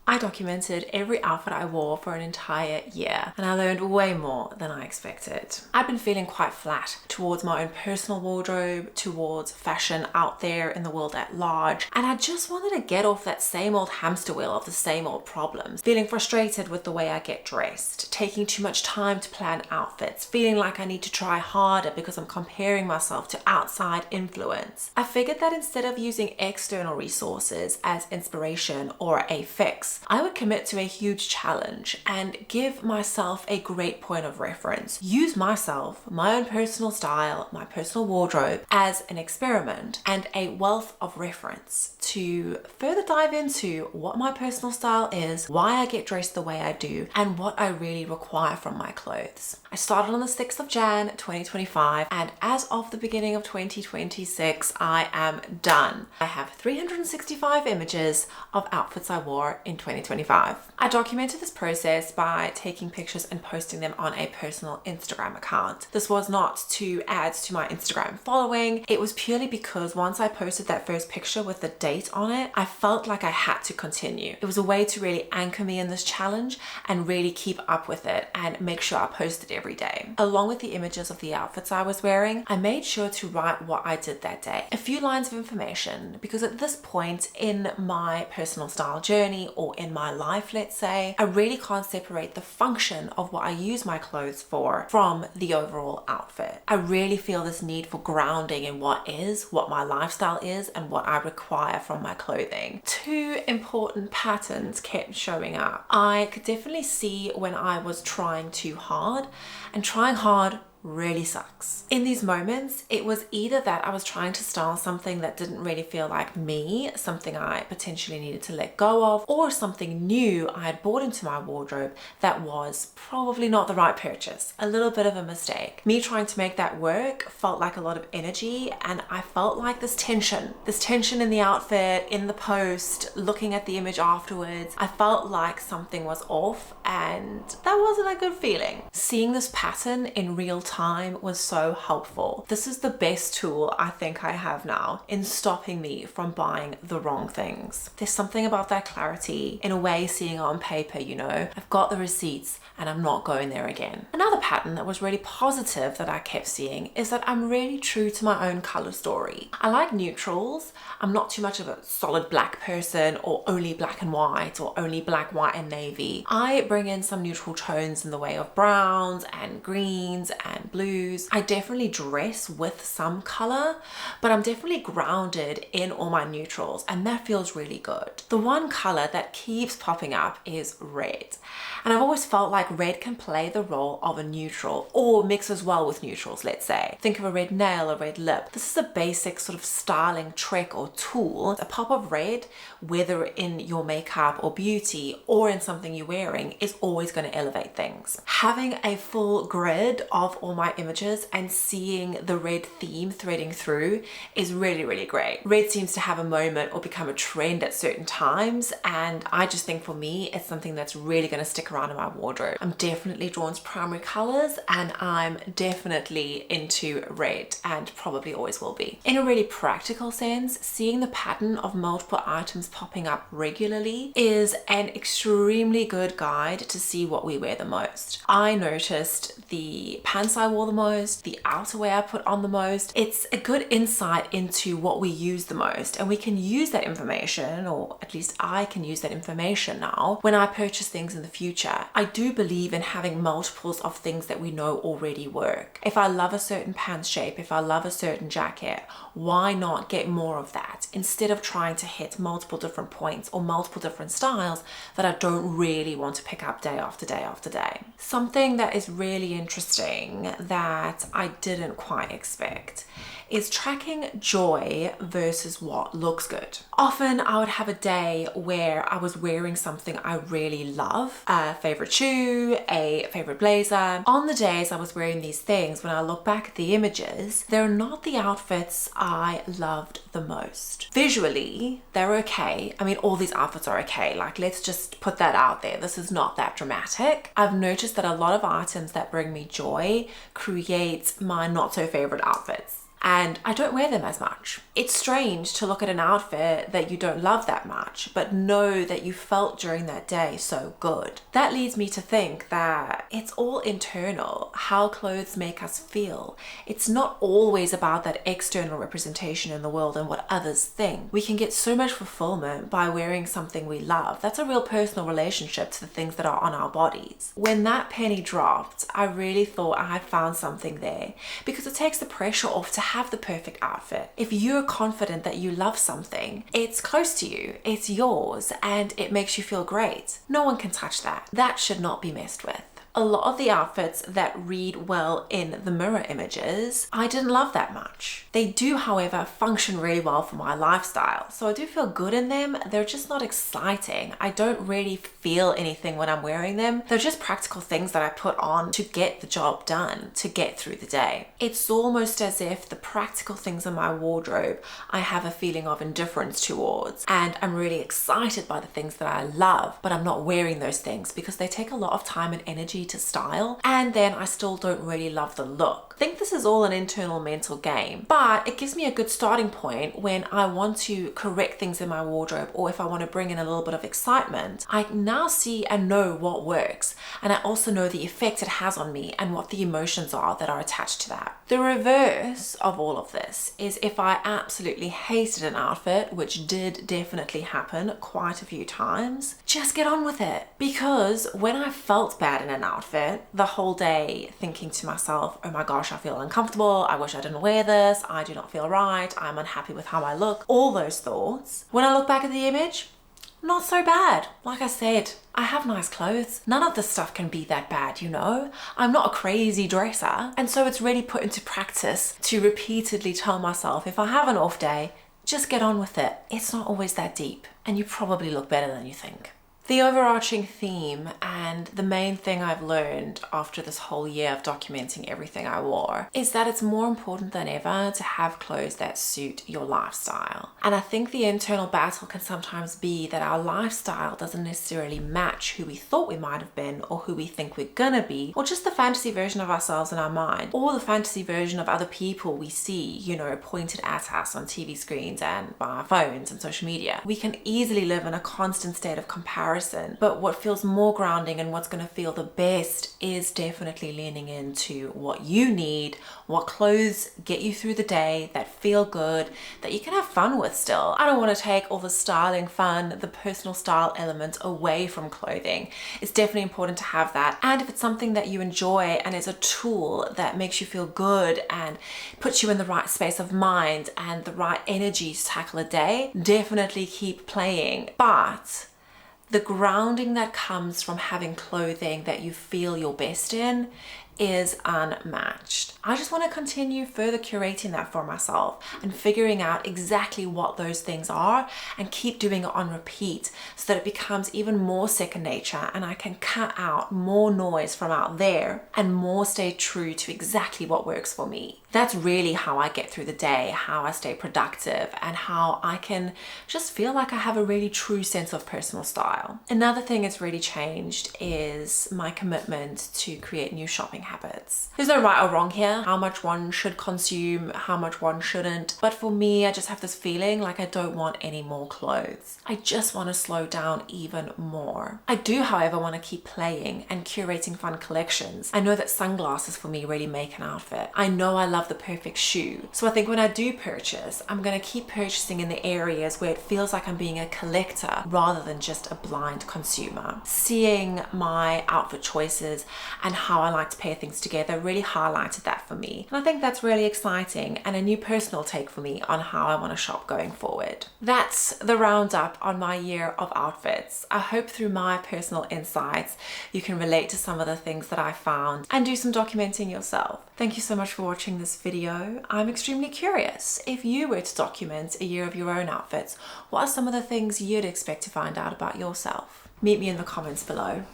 I documented every outfit I wore for an entire year, and I learned way more than I expected. I'd been feeling quite flat towards my own personal wardrobe, towards fashion out there in the world at large, and I just wanted to get off that same old hamster wheel of the same old problems, feeling frustrated with the way I get dressed, taking too much time to plan outfits, feeling like I need to try harder because I'm comparing myself to outside influence. I figured that instead of using external resources as inspiration or a fix, I would commit to a huge challenge and give myself a great point of reference. Use myself, my own personal style, my personal wardrobe as an experiment and a wealth of reference to further dive into what my personal style is, why I get dressed the way I do, and what I really require from my clothes. I started on the 6th of Jan 2025, and as of the beginning of 2026, I am done. I have 365 images of outfits I wore in 2025. I documented this process by taking pictures and posting them on a personal Instagram account. This was not to add to my Instagram following. It was purely because once I posted that first picture with the date on it, I felt like I had to continue. It was a way to really anchor me in this challenge and really keep up with it and make sure I posted every day. Along with the images of the outfits I was wearing, I made sure to write what I did that day. A few lines of information, because at this point in my personal style journey or in my life, let's say, I really can't separate the function of what I use my clothes for from the overall outfit. I really feel this need for grounding in what is, what my lifestyle is, and what I require from my clothing. Two important patterns kept showing up. I could definitely see when I was trying too hard, and trying hard really sucks. In these moments, it was either that I was trying to style something that didn't really feel like me, something I potentially needed to let go of, or something new I had bought into my wardrobe that was probably not the right purchase, a little bit of a mistake. Me trying to make that work felt like a lot of energy, and I felt like this tension in the outfit, in the post, looking at the image afterwards. I felt like something was off, and that wasn't a good feeling. Seeing this pattern in real time was so helpful. This is the best tool I think I have now in stopping me from buying the wrong things. There's something about that clarity, in a way, seeing it on paper, you know, I've got the receipts and I'm not going there again. Another pattern that was really positive that I kept seeing is that I'm really true to my own color story. I like neutrals. I'm not too much of a solid black person, or only black and white, or only black, white and navy. I bring in some neutral tones in the way of browns and greens and blues. I definitely dress with some color, but I'm definitely grounded in all my neutrals, and that feels really good. The one color that keeps popping up is red, and I've always felt like red can play the role of a neutral, or mix as well with neutrals, let's say. Think of a red nail, a red lip. This is a basic sort of styling trick or tool. A pop of red, whether in your makeup or beauty or in something you're wearing, is always going to elevate things. Having a full grid of all my images and seeing the red theme threading through is really, really great. Red seems to have a moment or become a trend at certain times, and I just think for me, it's something that's really going to stick around in my wardrobe. I'm definitely drawn to primary colors, and I'm definitely into red, and probably always will be. In a really practical sense, seeing the pattern of multiple items popping up regularly is an extremely good guide to see what we wear the most. I noticed the pants I wore the most, the outerwear I put on the most. It's a good insight into what we use the most, and we can use that information, or at least I can use that information now when I purchase things in the future. I do believe in having multiples of things that we know already work. If I love a certain pants shape, if I love a certain jacket, why not get more of that instead of trying to hit multiple different points or multiple different styles that I don't really want to pick up day after day after day. Something that is really interesting that I didn't quite expect is tracking joy versus what looks good. Often I would have a day where I was wearing something I really love, a favorite shoe, a favorite blazer. On the days I was wearing these things, when I look back at the images, they're not the outfits I loved the most. Visually, they're okay. I mean, all these outfits are okay. Like, let's just put that out there. This is not that dramatic. I've noticed that a lot of items that bring me joy create my not so favorite outfits. and I don't wear them as much. It's strange to look at an outfit that you don't love that much, but know that you felt during that day so good. That leads me to think that it's all internal, how clothes make us feel. It's not always about that external representation in the world and what others think. We can get so much fulfillment by wearing something we love. That's a real personal relationship to the things that are on our bodies. When that penny dropped, I really thought I had found something there, because it takes the pressure off to have the perfect outfit. If you're confident that you love something, it's close to you, it's yours, and it makes you feel great. No one can touch that. That should not be messed with. A lot of the outfits that read well in the mirror images, I didn't love that much. They do, however, function really well for my lifestyle. So I do feel good in them. They're just not exciting. I don't really feel anything when I'm wearing them. They're just practical things that I put on to get the job done, to get through the day. It's almost as if the practical things in my wardrobe, I have a feeling of indifference towards. And I'm really excited by the things that I love, but I'm not wearing those things because they take a lot of time and energy to style, and then I still don't really love the look. I think this is all an internal mental game, but it gives me a good starting point when I want to correct things in my wardrobe, or if I want to bring in a little bit of excitement. I now see and know what works, and I also know the effect it has on me and what the emotions are that are attached to that. The reverse of all of this is if I absolutely hated an outfit, which did definitely happen quite a few times, just get on with it. Because when I felt bad in an outfit the whole day, thinking to myself, oh my gosh, I feel uncomfortable, I wish I didn't wear this, I do not feel right, I'm unhappy with how I look, all those thoughts, when I look back at the image, not so bad. Like I said, I have nice clothes. None of this stuff can be that bad, you know? I'm not a crazy dresser. And so it's really put into practice to repeatedly tell myself, if I have an off day, just get on with it. It's not always that deep, and you probably look better than you think. The overarching theme and the main thing I've learned after this whole year of documenting everything I wore is that it's more important than ever to have clothes that suit your lifestyle. And I think the internal battle can sometimes be that our lifestyle doesn't necessarily match who we thought we might have been, or who we think we're gonna be, or just the fantasy version of ourselves in our mind, or the fantasy version of other people we see, you know, pointed at us on TV screens and by our phones and social media. We can easily live in a constant state of comparison. But what feels more grounding and what's going to feel the best is definitely leaning into what you need, what clothes get you through the day that feel good, that you can have fun with still. I don't want to take all the styling fun, the personal style elements away from clothing. It's definitely important to have that. And if it's something that you enjoy and is a tool that makes you feel good and puts you in the right space of mind and the right energy to tackle a day, definitely keep playing. But the grounding that comes from having clothing that you feel your best in is unmatched. I just want to continue further curating that for myself and figuring out exactly what those things are, and keep doing it on repeat so that it becomes even more second nature, and I can cut out more noise from out there and more stay true to exactly what works for me. That's really how I get through the day, how I stay productive, and how I can just feel like I have a really true sense of personal style. Another thing that's really changed is my commitment to create new shopping habits. There's no right or wrong here, how much one should consume, how much one shouldn't. But for me, I just have this feeling like I don't want any more clothes. I just want to slow down even more. I do, however, want to keep playing and curating fun collections. I know that sunglasses for me really make an outfit. I know I love the perfect shoe. So I think when I do purchase, I'm going to keep purchasing in the areas where it feels like I'm being a collector rather than just a blind consumer. Seeing my outfit choices and how I like to pair things together really highlighted that for me. And I think that's really exciting and a new personal take for me on how I want to shop going forward. That's the roundup on my year of outfits. I hope through my personal insights you can relate to some of the things that I found and do some documenting yourself. Thank you so much for watching this video. I'm extremely curious, if you were to document a year of your own outfits, what are some of the things you'd expect to find out about yourself? Meet me in the comments below.